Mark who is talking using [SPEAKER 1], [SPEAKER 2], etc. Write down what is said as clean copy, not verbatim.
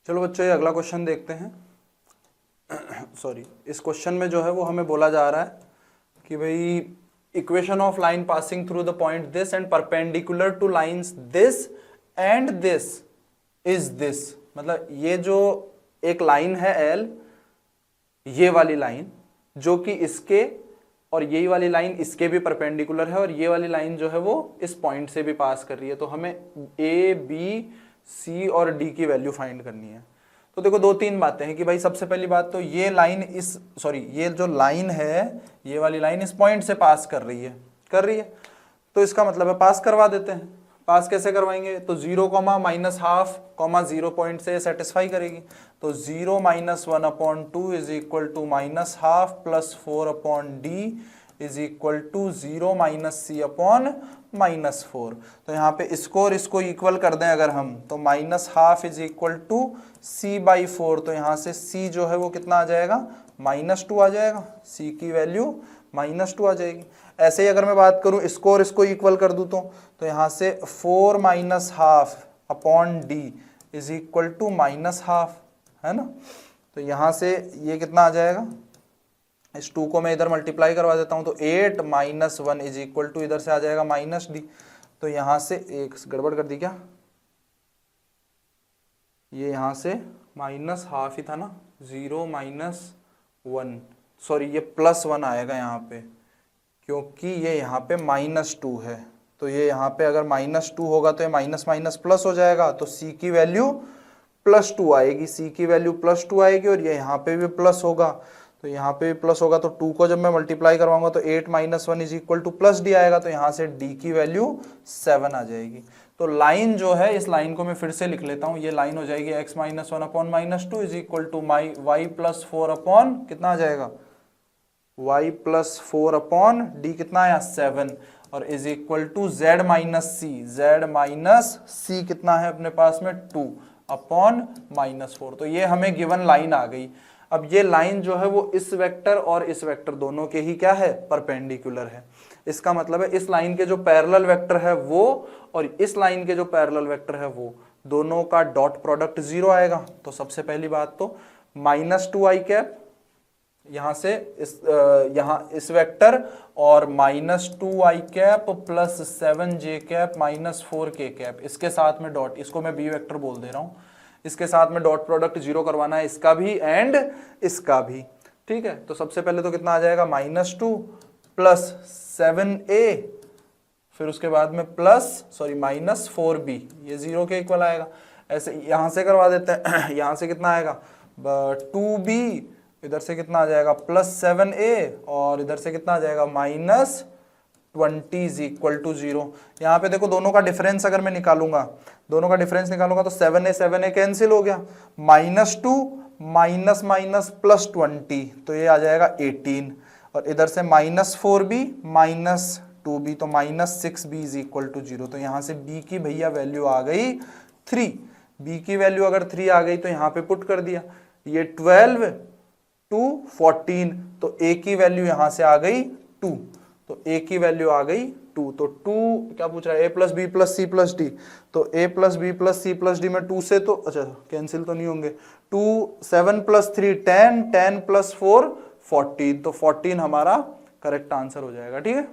[SPEAKER 1] चलो बच्चों ये अगला क्वेश्चन देखते हैं। सॉरी, इस क्वेश्चन में जो है वो हमें बोला जा रहा है कि भाई equation of line passing through the point this and perpendicular two lines this and this is this. मतलब ये जो एक लाइन है एल, ये वाली लाइन जो कि इसके और यही वाली लाइन इसके भी परपेंडिकुलर है और ये वाली लाइन जो है वो इस पॉइंट से भी पास कर रही है, तो हमें ए बी सी और डी की वैल्यू फाइंड करनी है। तो देखो दो तीन बातें हैं कि भाई सबसे पहली बात तो ये लाइन ये जो लाइन है, ये वाली लाइन इस पॉइंट से पास कर रही है, तो इसका मतलब है पास करवा देते हैं। पास कैसे करवाएंगे? तो 0, -12, 0 पॉइंट से सेटिस्फाई करेगी, तो 0 - 1/2 is equal to -12 plus 4/d is equal to 0 - c/-4। तो यहाँ पे इसको और इसको इक्वल कर दें अगर हम, तो -12 इज इक्वल टू c/4। तो यहाँ से c जो है वो कितना आ जाएगा? -2 आ जाएगा। c की वैल्यू -2 आ जाएगी। ऐसे ही अगर मैं बात करूं इसको और इसको इक्वल कर दूं तो यहाँ से 4 - ½ d इज इक्वल टू -12, है ना। तो यहाँ से ये कितना आ जाएगा? इस 2 को मैं इधर मल्टीप्लाई करवा देता हूं, तो 8 - 1 इज इक्वल टू इधर से आ जाएगा -d। तो यहाँ से एक गड़बड़ कर दी क्या? ये यहाँ से -12 ही था ना, 0 - 1, सॉरी ये +1 आएगा यहाँ पे, क्योंकि ये यहाँ पे -2 है। तो ये यहाँ पे अगर -2 होगा तो ये माइनस माइनस प्लस हो जाएगा, तो c की वैल्यू +2 आएगी। c की वैल्यू +2 आएगी और ये यहाँ पे भी प्लस होगा, तो यहाँ पे भी प्लस होगा। तो 2 को जब मैं मल्टीप्लाई करवाऊंगा तो 8 - 1 इज इक्वल टू +d आएगा, तो यहाँ से d की वैल्यू 7 आ जाएगी। तो लाइन जो है, इस लाइन को मैं फिर से लिख लेता हूँ, ये लाइन हो जाएगी x - 1/-2 is equal to y + 4 कितना आ जाएगा? y + 4/d कितना आया? 7, और is equal to z - c कितना है अपने पास में? 2/-4। तो ये हमें गिवन लाइन आ गई। अब ये लाइन जो है वो इस वेक्टर और इस वेक्टर दोनों के ही क्या है? परपेंडिकुलर है। इसका मतलब है इस लाइन के जो पैरेलल वेक्टर है वो और इस लाइन के जो पैरेलल वेक्टर है वो दोनों का डॉट प्रोडक्ट 0 आएगा। तो सबसे पहली बात तो -2i यहाँ से यहाँ इस वेक्टर और -2i प्लस 7j -4k, इसके साथ में डॉट, इसको मैं बी वेक्टर बोल दे रहा हूँ, इसके साथ में डॉट प्रोडक्ट 0 करवाना है, इसका भी एंड इसका भी। ठीक है, तो सबसे पहले तो कितना आ जाएगा? -2 प्लस 7a, फिर उसके बाद में -4b, ये 0 के इक्वल आएगा। ऐसे यहां से करवा देते हैं। यहां से कितना आएगा? 2b, इधर से कितना आ जाएगा? +7a, और इधर से कितना आ जाएगा? -20 इज इक्वल टू 0। यहाँ पे देखो दोनों का डिफरेंस अगर मैं निकालूंगा, दोनों का डिफरेंस निकालूंगा तो 7a कैंसिल हो गया, -2 माइनस प्लस 20, तो ये आ जाएगा 18, और इधर से -4b -2b, तो -6b इज इक्वल टू 0। तो यहाँ से b की भैया वैल्यू आ गई 3। b की वैल्यू अगर 3 आ गई तो यहाँ पे पुट कर दिया, ये 12 to 14, तो a की वैल्यू यहाँ से आ गई 2, तो a की वैल्यू आ गई 2। तो 2 क्या पूछ रहा है? a + b + c + d, तो a + b + c + d में 2 से तो अच्छा कैंसिल तो नहीं होंगे, 2 7 + 3 10 10 + 4 14, तो 14 हमारा करेक्ट आंसर हो जाएगा। ठीक है।